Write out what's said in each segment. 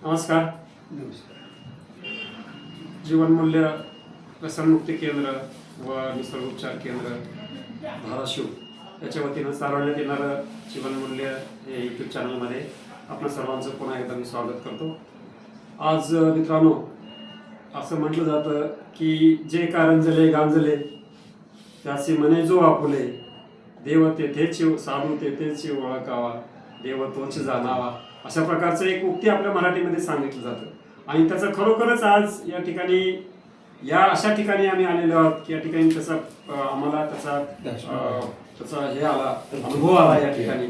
नमस्कार. नमस्कार. जीवनमूल्य व्यसनमुक्ती केंद्र व निसर्गोपचार केंद्र धाराशिव याच्या वतीनं चालवण्यात येणारं जीवनमूल्य हे यूट्यूब चॅनलमध्ये आपण सर्वांचं पुन्हा एकदा मी स्वागत करतो. आज मित्रांनो, असं म्हटलं जातं की जे कारंजले गांजले त्याचे म्हणे जो आपुले, देव तेथेची साधू तेथेची ओळखावा, देव तोच जाणावा, अशा प्रकारचं एक उक्ती आपल्या मराठीमध्ये सांगितलं जातं. आणि त्याचं खरोखरच आज या ठिकाणी अशा ठिकाणी आम्ही आलेलो आहोत की या ठिकाणी त्याचा आम्हाला त्याचा हे आला, अनुभव आला या ठिकाणी.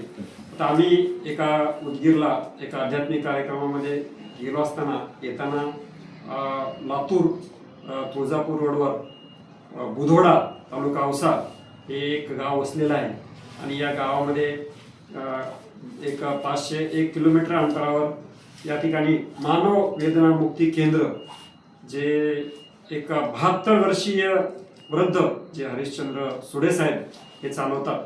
आता आम्ही एका उदगीरला एका आध्यात्मिक कार्यक्रमामध्ये गेलो असताना येताना लातूर तुळजापूर रोडवर बुधोडा तालुका औसा हे एक गाव वसलेलं आहे. आणि या गावामध्ये एक 501 किलोमीटर अंतरावर या ठिकाणी मानव वेदना मुक्ती केंद्र, जे एक 72 वर्षीय वृद्ध जे हरिश्चंद्र सुडे साहेब हे चालवतात.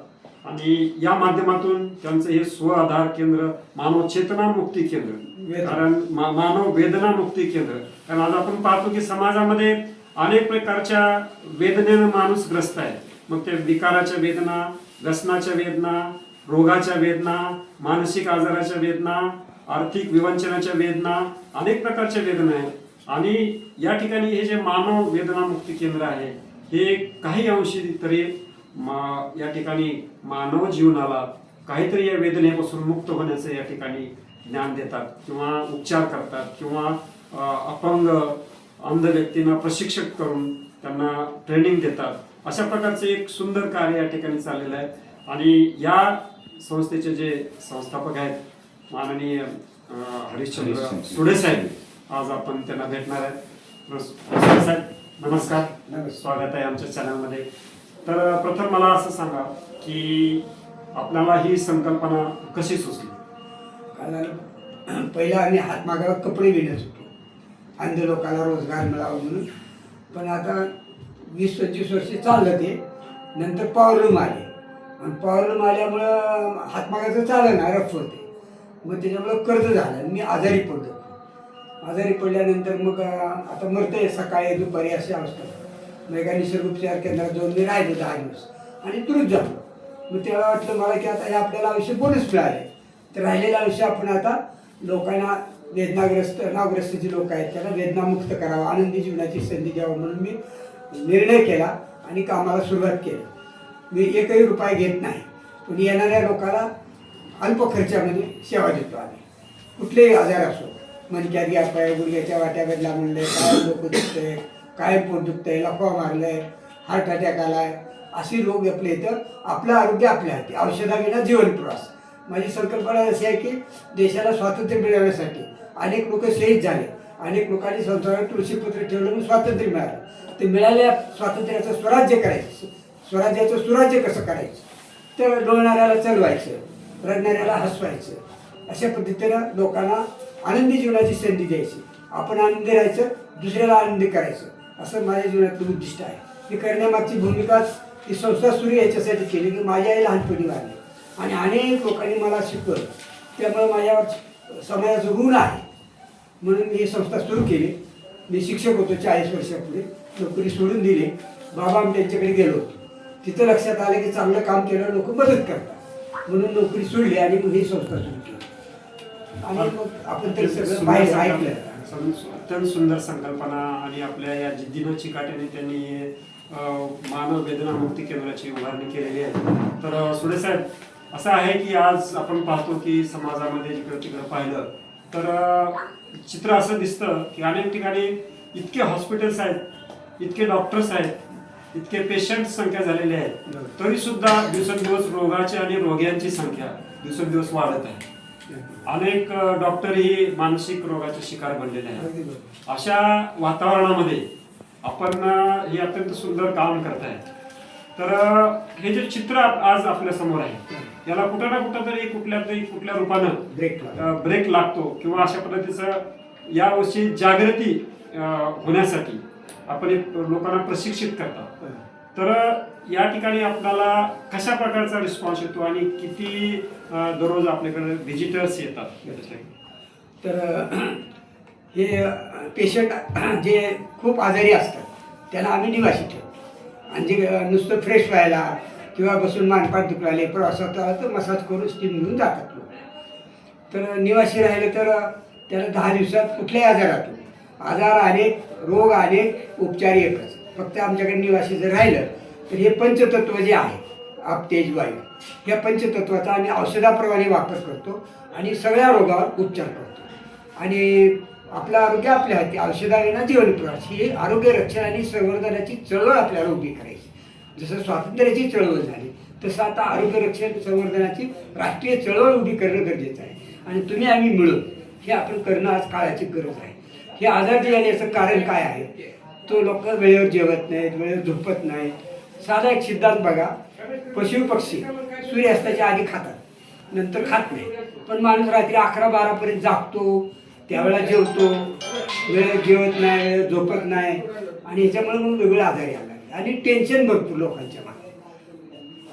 आणि या माध्यमातून त्यांचं हे स्वआधार केंद्र मानव चेतना मुक्ती केंद्र, कारण मानव वेदना मुक्ती केंद्र. कारण आज आपण पाहतो की समाजामध्ये अनेक प्रकारच्या वेदनेनं माणूस ग्रस्त आहे. मग ते विकाराच्या वेदना, व्यसनाच्या वेदना, रोगाच्या वेदना, मानसिक आजाराच्या वेदना, आर्थिक विवंचनाच्या वेदना, अनेक प्रकारच्या वेदना आहेत. आणि या ठिकाणी हे जे मानव वेदना मुक्ती केंद्र आहे हे काही अंशी तरी या ठिकाणी मानव जीवनाला काहीतरी या वेदनेपासून मुक्त होण्याचं या ठिकाणी ज्ञान देतात किंवा उपचार करतात किंवा अपंग अंध व्यक्तींना प्रशिक्षक करून त्यांना ट्रेनिंग देतात. अशा प्रकारचे एक सुंदर कार्य या ठिकाणी चाललेलं आहे. आणि या संस्थेचे जे संस्थापक आहेत माननीय हरिश्चंद्र सुडे साहेब, आज आपण त्यांना भेटणार आहेत. साहेब नमस्कार, स्वागत आहे आमच्या चॅनलमध्ये. तर प्रथम मला असं सांगा की आपल्याला ही संकल्पना कशी सुचली? कारण पहिला आम्ही हातमागावर कपडे विणत होतो, अंध लोकांना रोजगार मिळावा म्हणून. पण आता 20-25 वर्ष चाललं ते. नंतर पॉवरलूम आले आणि पॉवरलूम आल्यामुळं हातमागाचं चाललं ना, रफ होते. मग त्याच्यामुळं कर्ज झालं. मी आजारी पडलो. आजारी पडल्यानंतर मग आता मरते सकाळी दुपारी अशी अवस्था. मग एका निसर्गोपचार केंद्रात जाऊन मी राहिलो 10 दिवस आणि दुरुस्त झालो. मग तेव्हा वाटलं मला की आता हे आपल्याला आयुष्य बोनस मिळाले, तर राहिलेलं आयुष्य आपण आता लोकांना नावग्रस्त जे लोक आहेत त्यांना वेदनामुक्त करावं, आनंदी जीवनाची संधी द्यावं म्हणून मी निर्णय केला आणि कामाला सुरुवात केली. मी एकही रुपया घेत नाही, पण येणाऱ्या लोकांना अल्प खर्चामध्ये सेवा देतो आम्ही. कुठलेही आजार असो, मणक्यात गॅप आहे, गुडघ्याच्या वाट्या बदला म्हणले, काय डोकं दुखतंय, काय पोट दुखतंय, लकवा मारलंय, हार्ट अटॅक आलाय, अशी रोग आपले इथं. आपलं आरोग्य आपल्या हाती, औषधाविना जीवन प्रवास. माझी संकल्पना अशी आहे की देशाला स्वातंत्र्य मिळवण्यासाठी अनेक लोक शहीद झाले, अनेक लोकांनी संसारात तुळशीपत्र ठेवलं म्हणून स्वातंत्र्य मिळालं. ते मिळालेल्या स्वातंत्र्याचं स्वराज्य करायचं. स्वराज्याचं सुराज्य कसं करायचं, तर डोळणाऱ्याला चलवायचं, रडणाऱ्याला हसवायचं, अशा पद्धतीनं लोकांना आनंदी जीवनाची संधी द्यायची. आपण आनंदी राहायचं, दुसऱ्याला आनंदी करायचं, असं माझ्या जीवनातलं उद्दिष्ट आहे. हे करण्यामागची भूमिकाच ही संस्था सुरू याच्यासाठी केली की माझी आई लहानपणी वाढली आणि अनेक लोकांनी मला शिकवलं. त्यामुळे माझ्यावर समाजाचं ऋण आहे म्हणून मी ही संस्था सुरू केली. मी शिक्षक होतो 40 वर्षापूर्वी, नोकरी सोडून दिली. बाबा आम्ही त्यांच्याकडे गेलो होतो. तिथं लक्षात आलं की चांगलं काम केलं लोक मदत करतात म्हणून नोकरी सोडली आणि मग ही संस्था सुरू केली. आणि मग आपण तर सगळं बाहेर ऐकलं. अत्यंत सुंदर संकल्पना आणि आपल्या या जिद्दीनं चिकाटीने त्यांनी मानव वेदना मुक्ती केंद्राची उभारणी केलेली आहे. तर सुडे साहेब, असं आहे की आज आपण पाहतो की समाजामध्ये जिकडं तिकडं पाहिलं तर चित्र असं दिसतं की अनेक ठिकाणी इतके हॉस्पिटल्स आहेत, इतके डॉक्टर्स आहेत, इतके पेशंट संख्या झालेली आहे, तरी सुद्धा दिवसेंदिवस रोगाची आणि रोग्यांची संख्या दिवसेंदिवस वाढत आहे. अनेक डॉक्टरही मानसिक रोगाचे शिकार बनलेले आहेत. अशा वातावरणामध्ये आपण हे अत्यंत सुंदर काम करताय. तर हे जे चित्र आज आपल्या समोर आहे याला कुठं ना कुठं तरी कुठल्या रूपानं ब्रेक लागतो किंवा अशा पद्धतीचं यावर्षी जागृती होण्यासाठी आपण लोकांना प्रशिक्षित करतात. तर या ठिकाणी आपल्याला कशा प्रकारचा रिस्पॉन्स येतो आणि किती दररोज आपल्याकडे व्हिजिटर्स येतात? तर हे पेशंट जे खूप आजारी असतात त्यांना आम्ही निवासी ठेवतो. आणि जे नुसतं फ्रेश व्हायला किंवा बसून मानपाट दुखलाले प्रवासात तर मसाज करून स्टीम घेऊन जातात लोक. तर निवासी राहिलं तर त्याला 10 दिवसात कुठल्याही आजारातून आजार अनेक, रोग अनेक, उपचार एकच. फक्त आमच्याकडे निवासी जर राहिलं तर हे पंचतत्व जे आहे आप, तेज, वायू, ह्या पंचतत्वाचा आम्ही औषधाप्रमाणे वापर करतो आणि सगळ्या रोगावर उपचार करतो. आणि आपलं आरोग्य आपल्या हाती, औषधाविना जीवन प्रवास, ही आरोग्य रक्षण आणि संवर्धनाची चळवळ आपल्याला उभी करायची. जसं स्वातंत्र्याची चळवळ झाली तसं आता आरोग्य रक्षण संवर्धनाची राष्ट्रीय चळवळ उभी करणं गरजेचं आहे. आणि तुम्ही आम्ही मिळून हे आपण करणं आज काळाची गरज आहे. हे आजार जे येण्याचं कारण काय आहे? तो लोक वेळेवर जेवत नाहीत, वेळेवर झोपत नाहीत. साधा एक सिद्धांत बघा, पशु पक्षी सूर्यास्ताच्या आधी खातात, नंतर खात नाही. पण माणूस रात्री 11-12पर्यंत जागतो, त्यावेळेला जेवतो, वेळेवर जेवत नाही, वेळेवर झोपत नाही. आणि ह्याच्यामुळे मग वेगळे आजार यायला लागले. आणि टेन्शन भरपूर लोकांच्या मागे.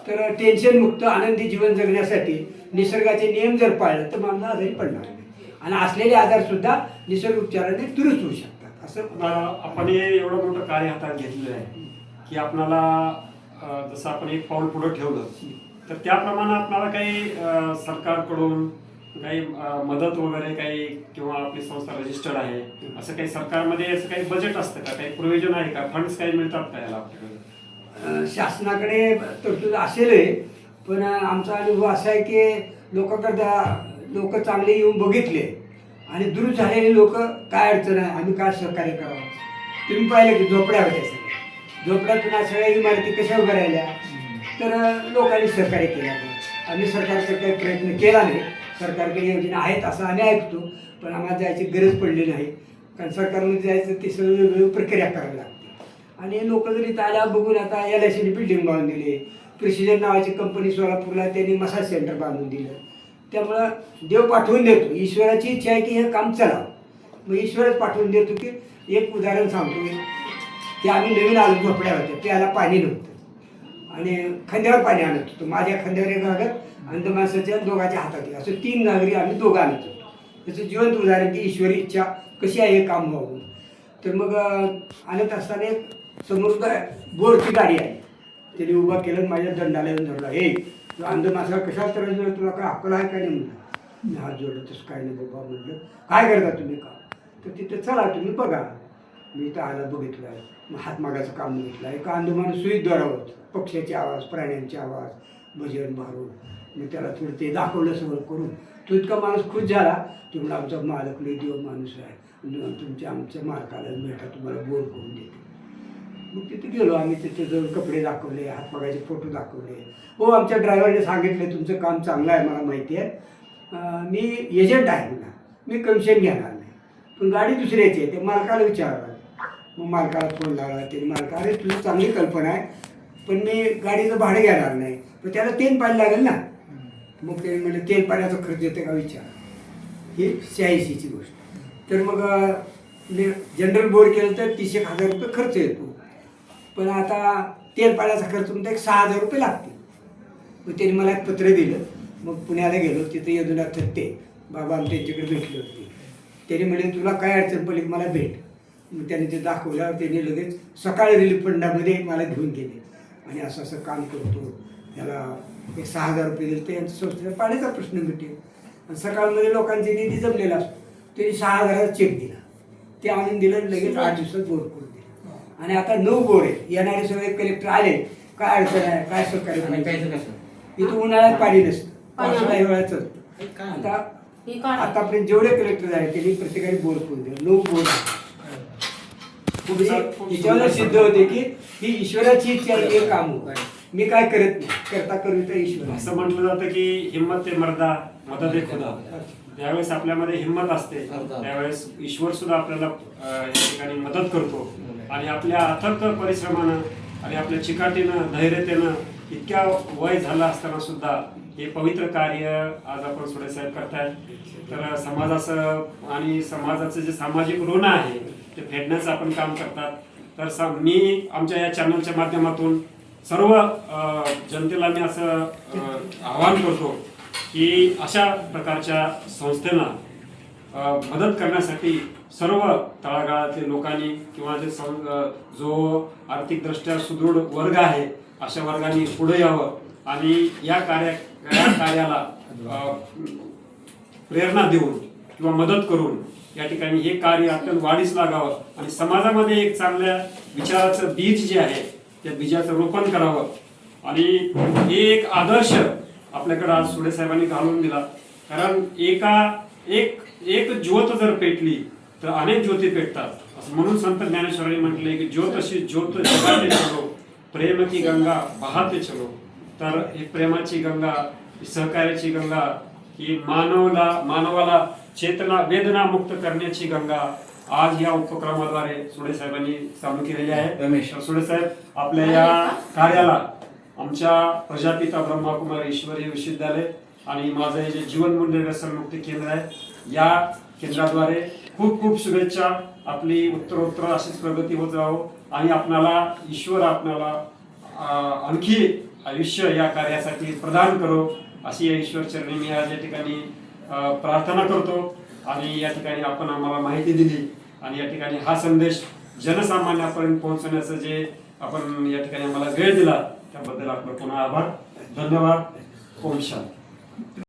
तर टेन्शनमुक्त आनंदी जीवन जगण्यासाठी निसर्गाचे नियम जर पाळले तर माणूस आजारी पडणार नाही. आणि असलेले आजारसुद्धा निसर्ग उपचाराने दुरुस्त होऊ शकतात. असं आपण हे एवढं मोठं कार्य हातात घेतलेलं आहे की आपणाला जसं आपण एक पाऊल पुढं ठेवलं तर त्याप्रमाणे आपल्याला काही सरकारकडून काही मदत वगैरे काही किंवा आपली संस्था रजिस्टर्ड आहे असं काही सरकारमध्ये असं काही बजेट असतं का, काही प्रोव्हिजन आहे का, फंड्स काही मिळतात का याला आपल्याकडे? शासनाकडे तरतूद असेल, पण आमचा अनुभव असा आहे की लोक चांगले येऊन बघितले आणि दुरुस्त झालेले लोक काय अडचण आहे, आम्ही काय सहकार्य करावं. तुम्ही पाहिलं की झोपड्या होत्या सगळ्या, झोपड्यातून सगळ्या इमारती कशा उभ्या राहिल्या, तर लोकांनी सहकार्य केलं. आम्ही सरकारकडे काही प्रयत्न केला नाही. सरकारकडे योजना आहेत असं आम्ही ऐकतो, पण आम्हाला जायची गरज पडली नाही. कारण सरकारमध्ये जायचं ते सगळं वेगवेगळी प्रक्रिया करावी लागते. आणि लोक जरी इथं आल्या बघून आता LICने बिल्डिंग बांधून दिली, प्रिसिजन नावाची कंपनी सोलापूरला त्यांनी मसाज सेंटर बांधून दिलं. त्यामुळं देव पाठवून देतो, ईश्वराची इच्छा आहे की हे काम चलावं. मग ईश्वरच पाठवून देतो. की एक उदाहरण सांगतो की आम्ही नवीन आलो, झोपड्या होत्या, प्यायला पाणी नव्हतं आणि खांद्यावर पाणी आणत होतो. माझ्या खांद्यावर एक घागर, अंध माणसाच्या दोघांच्या हातात, असं 3 घागरी आम्ही दोघं आणत होतो. त्याचं जिवंत उदाहरण की ईश्वरी इच्छा कशी आहे हे काम व्हावं. तर मग आणत असताना एक समोर बोरची गाडी आहे, त्याने उभा केलं, माझ्या दंडाला येऊन धरला. हे अंध माणसाला कशा त्रास दिला, तुला काय अक्कल आहे काय नाही म्हणलं. मी हात जोडलं, तसं काय नाही बाबा म्हटलं. काय करता तुम्ही काम? तर तिथं चला तुम्ही बघा. मी इथं आला, बघितलं आहे. मग हातमागाचं काम बघितलं. एक अंध माणूस सुईत दोरावत, पक्ष्याचे आवाज, प्राण्यांचे आवाज, भजन भारून. मी त्याला थोडं ते दाखवलं सगळं करून. तो इतका माणूस खुश झाला. तो म्हणून आमचा मालक लय देव माणूस आहे, आमच्या मालकाला भेटा, तुम्हाला बोर करून देते. मग तिथे गेलो आम्ही. तिथे जाऊन कपडे दाखवले, हातमागाचे फोटो दाखवले. हो, आमच्या ड्रायव्हरने सांगितले तुमचं काम चांगलं आहे, मला माहिती आहे. मी एजंट आहे म्हणा, मी कमिशन घेणार नाही, पण गाडी दुसऱ्याची आहे. ते मालकाला विचारलं. मग मालकाला फोन लावला. ते मालका, अरे तुझी चांगली कल्पना आहे, पण मी गाडीचं भाडं घेणार नाही, पण त्याला तेल पाणी लागेल ना. मग ते म्हणजे तेल पाण्याचा खर्च येतो का विचार. ही 86ची गोष्ट. तर मग जनरल बोर्ड केलं तर 30,000 रुपये खर्च येतो. पण आता तेल पाण्याचा खर्च म्हणतो एक 6,000 रुपये लागतील. मग त्यांनी मला एक पत्र दिलं. मग पुण्याला गेलो. तिथे यदुनाथ थत्ते बाबा आम्ही त्यांच्याकडे भेटले होते. त्यांनी म्हणे तुला काय अडचण पडली मला भेट. मग त्यांनी ते दाखवल्यावर त्यांनी लगेच सकाळी रिलीफ फंडामध्ये मला घेऊन गेले. आणि असं असं काम करतो, याला एक 6,000 रुपये दिले तर यांच्या संस्थेला पाण्याचा प्रश्न मिळेल. आणि सकाळमध्ये लोकांचे निधी जमलेला असतो. त्यांनी 6,000चा चेक दिला. ते आणून दिलं, लगेच 8 दिवसात बोर करून दिले. आणि आता 9 बोर आहे. येणारे सगळे कलेक्टर आले, काय अडचण आहे, काय सहकार्य. इथं उन्हाळ्यात पाणी नसतं, पावसाळ्या हिवाळ्यात चालतं. आतापर्यंत जेवढे कलेक्टर आहेत त्यांनी प्रत्येकाने बोर करून दिले. 9 बोर. याच्यावर सिद्ध होते की ही ईश्वराची इच्छा आहे, हे काम होत. मी काय करत नाही, करता करू ईश्वर. असं म्हटलं जातं की हिम्मत ते मर्दा मदद एक खुदा. ज्यावेळेस आपल्यामध्ये हिंमत असते त्यावेळेस ईश्वर सुद्धा आपल्याला या ठिकाणी मदत करतो. आणि आपल्या अथक परिश्रमानं आणि आपल्या चिकाटीनं, धैर्यतेनं, इतक्या वय झालं असताना सुद्धा हे पवित्र कार्य आज आपण सुडे साहेब करतायत. तर समाजाचं आणि समाजाचं जे सामाजिक ऋण आहे ते फेडण्याचं आपण काम करतात. तर मी आमच्या या चॅनलच्या माध्यमातून सर्व जनतेला मी असं आवाहन करतो की अशा प्रकारच्या संस्थेनं मदत करण्यासाठी सर्व तळागाळातल्या लोकांनी किंवा जो आर्थिकदृष्ट्या सुदृढ वर्ग आहे अशा वर्गाने पुढे यावं आणि या कार्याला प्रेरणा देऊन किंवा मदत करून या ठिकाणी हे कार्य अत्यंत वाढीस लागावं आणि समाजामध्ये एक चांगल्या विचाराचं बीज जे आहे त्या बीजाचं रोपण करावं आणि हे एक आदर्श आपल्याकडे आज सुडे साहेबांनी घालून दिला. कारण एक ज्योत जर पेटली तर अनेक ज्योती पेटतात असं म्हणून संत ज्ञानेश्वरांनी म्हटलंय की ज्योत अशी ज्योत जगाते चलो, प्रेम की गंगा बहाते चलो. तर ही प्रेमाची गंगा, ही सहकार्याची गंगा, ही मानवाला चेतना वेदना मुक्त करण्याची गंगा आज या उपक्रमाद्वारे सुडे साहेबांनी चालू केलेली आहे. रमेश सुडे साहेब आपल्या या कार्याला आमच्या प्रजापिता ब्रह्माकुमारी ईश्वरीय विश्वविद्यालय आणि माझं हे जे जीवनमूल्य व्यसनमुक्ती केंद्र आहे या केंद्राद्वारे खूप खूप शुभेच्छा. आपली उत्तरोत्तर अशीच प्रगती होत राहो आणि ईश्वर आपणाला आणखी आयुष्य या कार्यासाठी प्रदान करो अशी या ईश्वर चरणी मी आज या ठिकाणी प्रार्थना करतो. आणि या ठिकाणी आपण आम्हाला माहिती दिली आणि या ठिकाणी हा संदेश जनसामान्यापर्यंत पोहोचवण्याचं जे आपण या ठिकाणी आम्हाला वेळ दिला त्याबद्दल आपलं पुन्हा आभार. धन्यवाद. ओम शांती.